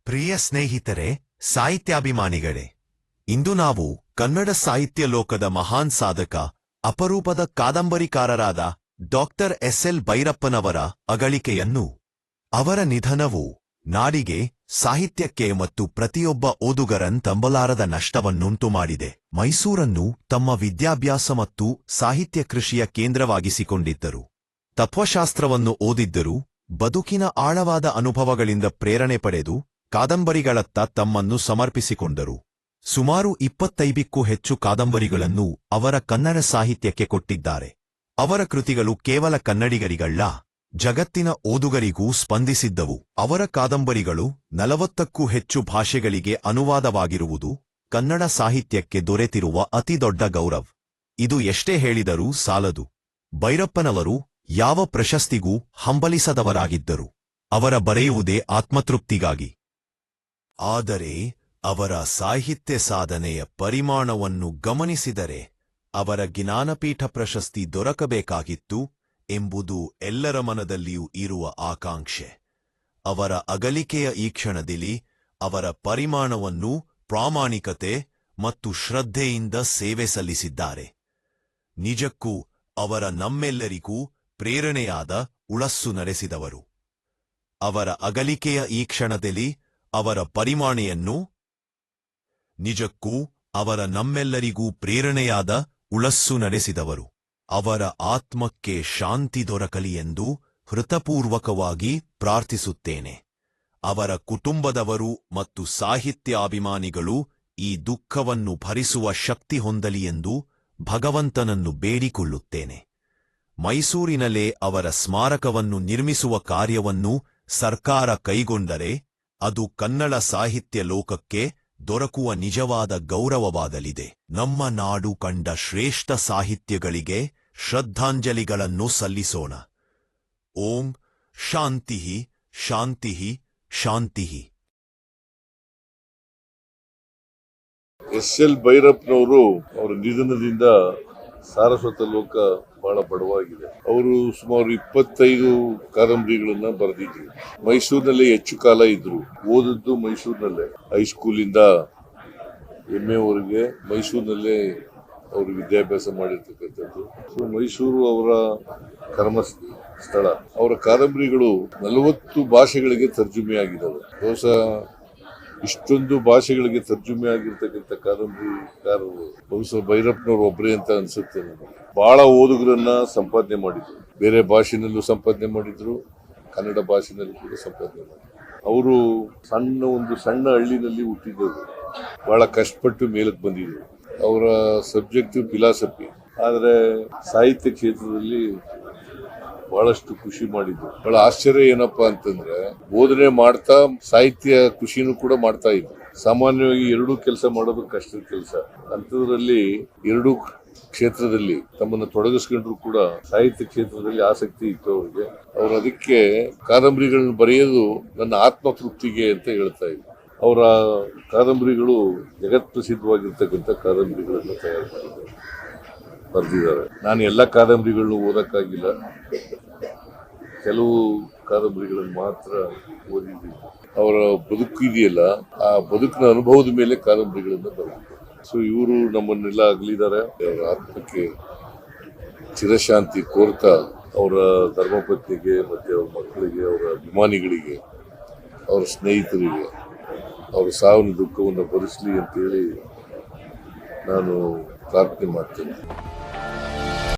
ಪ್ರಿಯ ಸ್ನೇಹಿತರೆ, ಸಾಹಿತ್ಯಾಭಿಮಾನಿಗಳೇ, ಇಂದು ನಾವು ಕನ್ನಡ ಸಾಹಿತ್ಯ ಲೋಕದ ಮಹಾನ್ ಸಾಧಕ, ಅಪರೂಪದ ಕಾದಂಬರಿಕಾರರಾದ ಡಾಕ್ಟರ್ ಎಸ್.ಎಲ್. ಭೈರಪ್ಪನವರ ಅಗಳಿಕೆಯನ್ನು, ಅವರ ನಿಧನವು ನಾಡಿಗೆ, ಸಾಹಿತ್ಯಕ್ಕೆ ಮತ್ತು ಪ್ರತಿಯೊಬ್ಬ ಓದುಗರನ್ ತಂಬಲಾರದ ನಷ್ಟವನ್ನುಂಟು ಮಾಡಿದೆ. ಮೈಸೂರನ್ನು ತಮ್ಮ ವಿದ್ಯಾಭ್ಯಾಸ ಮತ್ತು ಸಾಹಿತ್ಯ ಕೃಷಿಯ ಕೇಂದ್ರವಾಗಿಸಿಕೊಂಡಿದ್ದರು. ತತ್ವಶಾಸ್ತ್ರವನ್ನು ಓದಿದ್ದರು. ಬದುಕಿನ ಆಳವಾದ ಅನುಭವಗಳಿಂದ ಪ್ರೇರಣೆ ಪಡೆದು ಕಾದಂಬರಿಗಳತ್ತ ತಮ್ಮನ್ನು ಸಮರ್ಪಿಸಿಕೊಂಡರು. ಸುಮಾರು 25ಕ್ಕೂ ಹೆಚ್ಚು ಕಾದಂಬರಿಗಳನ್ನು ಅವರ ಕನ್ನಡ ಸಾಹಿತ್ಯಕ್ಕೆ ಕೊಟ್ಟಿದ್ದಾರೆ. ಅವರ ಕೃತಿಗಳು ಕೇವಲ ಕನ್ನಡಿಗರಿಗಲ್ಲ, ಜಗತ್ತಿನ ಓದುಗರಿಗೂ ಸ್ಪಂದಿಸಿದ್ದವು. ಅವರ ಕಾದಂಬರಿಗಳು 40ಕ್ಕೂ ಹೆಚ್ಚು ಭಾಷೆಗಳಿಗೆ ಅನುವಾದವಾಗಿರುವುದು ಕನ್ನಡ ಸಾಹಿತ್ಯಕ್ಕೆ ದೊರೆತಿರುವ ಅತಿದೊಡ್ಡ ಗೌರವ. ಇದು ಎಷ್ಟೇ ಹೇಳಿದರೂ ಸಾಲದು. ಭೈರಪ್ಪನವರು ಯಾವ ಪ್ರಶಸ್ತಿಗೂ ಹಂಬಲಿಸದವರಾಗಿದ್ದರು. ಅವರ ಬರೆಯುವುದೇ ಆತ್ಮತೃಪ್ತಿಗಾಗಿ. ಆದರೆ ಅವರ ಸಾಹಿತ್ಯ ಸಾಧನೆಯ ಪರಿಮಾಣವನ್ನು ಗಮನಿಸಿದರೆ ಅವರ ಜ್ಞಾನಪೀಠ ಪ್ರಶಸ್ತಿ ದೊರಕಬೇಕಾಗಿತ್ತು ಎಂಬುದು ಎಲ್ಲರ ಮನದಲ್ಲಿಯೂ ಇರುವ ಆಕಾಂಕ್ಷೆ. ಅವರ ಅಗಲಿಕೆಯ ಈ ಕ್ಷಣದಲ್ಲಿ ಅವರ ಪರಿಮಾಣವನ್ನು ಪ್ರಾಮಾಣಿಕತೆ ಮತ್ತು ಶ್ರದ್ಧೆಯಿಂದ ಸೇವೆ ಸಲ್ಲಿಸಿದ್ದಾರೆ. ನಿಜಕ್ಕೂ ಅವರ ನಮ್ಮೆಲ್ಲರಿಗೂ ಪ್ರೇರಣೆಯಾದ ಉಳಸ್ಸು ನಡೆಸಿದವರು. ಅವರ ಅಗಲಿಕೆಯ ಈ ಕ್ಷಣದಲ್ಲಿ ಅವರ ಪರಿಮಾಣೆಯನ್ನು ನಿಜಕ್ಕೂ ಅವರ ನಮ್ಮೆಲ್ಲರಿಗೂ ಪ್ರೇರಣೆಯಾದ ಉಳಸ್ಸು ನಡೆಸಿದವರು. ಅವರ ಆತ್ಮಕ್ಕೆ ಶಾಂತಿ ದೊರಕಲಿ ಎಂದು ಹೃತಪೂರ್ವಕವಾಗಿ ಪ್ರಾರ್ಥಿಸುತ್ತೇನೆ. ಅವರ ಕುಟುಂಬದವರು ಮತ್ತು ಸಾಹಿತ್ಯಾಭಿಮಾನಿಗಳು ಈ ದುಃಖವನ್ನು ಭರಿಸುವ ಶಕ್ತಿ ಹೊಂದಲಿ ಎಂದು ಭಗವಂತನನ್ನು ಬೇಡಿಕೊಳ್ಳುತ್ತೇನೆ. ಮೈಸೂರಿನಲ್ಲೇ ಅವರ ಸ್ಮಾರಕವನ್ನು ನಿರ್ಮಿಸುವ ಕಾರ್ಯವನ್ನು ಸರ್ಕಾರ ಕೈಗೊಂಡರೆ ಅದು ಕನ್ನಡ ಸಾಹಿತ್ಯ ಲೋಕಕ್ಕೆ ದೊರಕುವ ನಿಜವಾದ ಗೌರವವಾಗಲಿದೆ. ನಮ್ಮ ನಾಡು ಕಂಡ ಶ್ರೇಷ್ಠ ಸಾಹಿತ್ಯಗಳಿಗೆ ಶ್ರದ್ಧಾಂಜಲಿಗಳನ್ನು ಸಲ್ಲಿಸೋಣ. ಓಂ ಶಾಂತಿಃ ಶಾಂತಿಃ ಶಾಂತಿಃ. ಎಸ್.ಎಲ್. ಭೈರಪ್ಪನವರು ಅವರ ನಿಧನದಿಂದ ಸಾರಸ್ವತ ಲೋಕ ಬಹಳ ಬಡವಾಗಿದೆ. ಅವರು ಸುಮಾರು 25 ಕಾದಂಬರಿಗಳನ್ನ ಬರೆದಿದ್ರು. ಮೈಸೂರಿನಲ್ಲೇ ಹೆಚ್ಚು ಕಾಲ ಇದ್ರು. ಓದದ್ದು ಮೈಸೂರಿನಲ್ಲೇ, ಹೈಸ್ಕೂಲಿಂದ MA ವರೆಗೆ ಮೈಸೂರಿನಲ್ಲೇ ಅವರು ವಿದ್ಯಾಭ್ಯಾಸ ಮಾಡಿರ್ತಕ್ಕಂಥದ್ದು. ಸೊ ಮೈಸೂರು ಅವರ ಕರ್ಮ ಸ್ಥಳ. ಅವರ ಕಾದಂಬರಿಗಳು 40 ಭಾಷೆಗಳಿಗೆ ತರ್ಜುಮೆ ಆಗಿದ್ದಾವೆ. ಬಹುಶಃ ಇಷ್ಟೊಂದು ಭಾಷೆಗಳಿಗೆ ತರ್ಜುಮೆ ಆಗಿರ್ತಕ್ಕಂಥ ಕಾದಂಬರಿಕಾರರು ಬಹುಶಃ ಭೈರಪ್ಪನವರು ಒಬ್ಬರೇ ಅಂತ ಅನ್ಸುತ್ತೆ ನನಗೆ. ಬಹಳ ಓದುಗರನ್ನ ಸಂಪಾದನೆ ಮಾಡಿದ್ರು. ಬೇರೆ ಭಾಷೆನಲ್ಲೂ ಸಂಪಾದನೆ ಮಾಡಿದ್ರು, ಕನ್ನಡ ಭಾಷೆನಲ್ಲೂ ಕೂಡ ಸಂಪಾದನೆ ಮಾಡಿದ್ರು. ಅವರು ಒಂದು ಸಣ್ಣ ಹಳ್ಳಿನಲ್ಲಿ ಹುಟ್ಟಿದ್ದವರು. ಬಹಳ ಕಷ್ಟಪಟ್ಟು ಮೇಲಕ್ಕೆ ಬಂದಿದ್ರು. ಅವರ ಸಬ್ಜೆಕ್ಟ್ ಫಿಲಾಸಫಿ. ಆದರೆ ಸಾಹಿತ್ಯ ಕ್ಷೇತ್ರದಲ್ಲಿ ಬಹಳಷ್ಟು ಖುಷಿ ಮಾಡಿದ್ರು. ಬಹಳ ಆಶ್ಚರ್ಯ ಏನಪ್ಪಾ ಅಂತಂದ್ರೆ, ಬೋಧನೆ ಮಾಡ್ತಾ ಸಾಹಿತ್ಯ ಖುಷಿನೂ ಕೂಡ ಮಾಡ್ತಾ ಇದ್ರು. ಸಾಮಾನ್ಯವಾಗಿ ಎರಡೂ ಕೆಲಸ ಮಾಡೋದು ಕಷ್ಟದ ಕೆಲಸ. ಅಂಥದ್ರಲ್ಲಿ ಎರಡೂ ಕ್ಷೇತ್ರದಲ್ಲಿ ತಮ್ಮನ್ನು ತೊಡಗಿಸ್ಕೊಂಡ್ರು ಕೂಡ ಸಾಹಿತ್ಯ ಕ್ಷೇತ್ರದಲ್ಲಿ ಆಸಕ್ತಿ ಇತ್ತು ಅವರಿಗೆ. ಅವರು ಅದಕ್ಕೆ ಕಾದಂಬರಿಗಳನ್ನ ಬರೆಯೋದು ನನ್ನ ಆತ್ಮತೃಪ್ತಿಗೆ ಅಂತ ಹೇಳ್ತಾ ಇದ್ರು. ಅವರ ಕಾದಂಬರಿಗಳು ಜಗತ್ ಪ್ರಸಿದ್ಧವಾಗಿರ್ತಕ್ಕಂಥ ಕಾದಂಬರಿಗಳನ್ನು ತಯಾರು ಮಾಡಿದ್ದಾರೆ, ಬರೆದಿದ್ದಾರೆ. ನಾನು ಎಲ್ಲ ಕಾದಂಬರಿಗಳನ್ನು ಓದಕ್ಕಾಗಿಲ್ಲ, ಕೆಲವು ಕಾದಂಬರಿಗಳನ್ನು ಮಾತ್ರ ಓದಿದ್ದೀನಿ. ಅವರ ಬದುಕು ಇದೆಯಲ್ಲ, ಆ ಬದುಕಿನ ಅನುಭವದ ಮೇಲೆ ಕಾದಂಬರಿಗಳನ್ನು ಬರೆದಿದ್ದಾರೆ. ಸೊ ಇವರು ನಮ್ಮನ್ನೆಲ್ಲ ಅಗಲಿದ್ದಾರೆ. ಅವರ ಆತ್ಮಕ್ಕೆ ಚಿರಶಾಂತಿ ಕೋರ್ತಾ ಅವರ ಧರ್ಮಪತ್ನಿಗೆ ಮತ್ತೆ ಅವರ ಮಕ್ಕಳಿಗೆ, ಅವರ ಅಭಿಮಾನಿಗಳಿಗೆ, ಅವರ ಸ್ನೇಹಿತರಿಗೆ ಅವರ ಸಾವಿನ ದುಃಖವನ್ನು ಭರಿಸಲಿ ಅಂತೇಳಿ ನಾನು ಪ್ರಾರ್ಥನೆ ಮಾಡ್ತೇನೆ.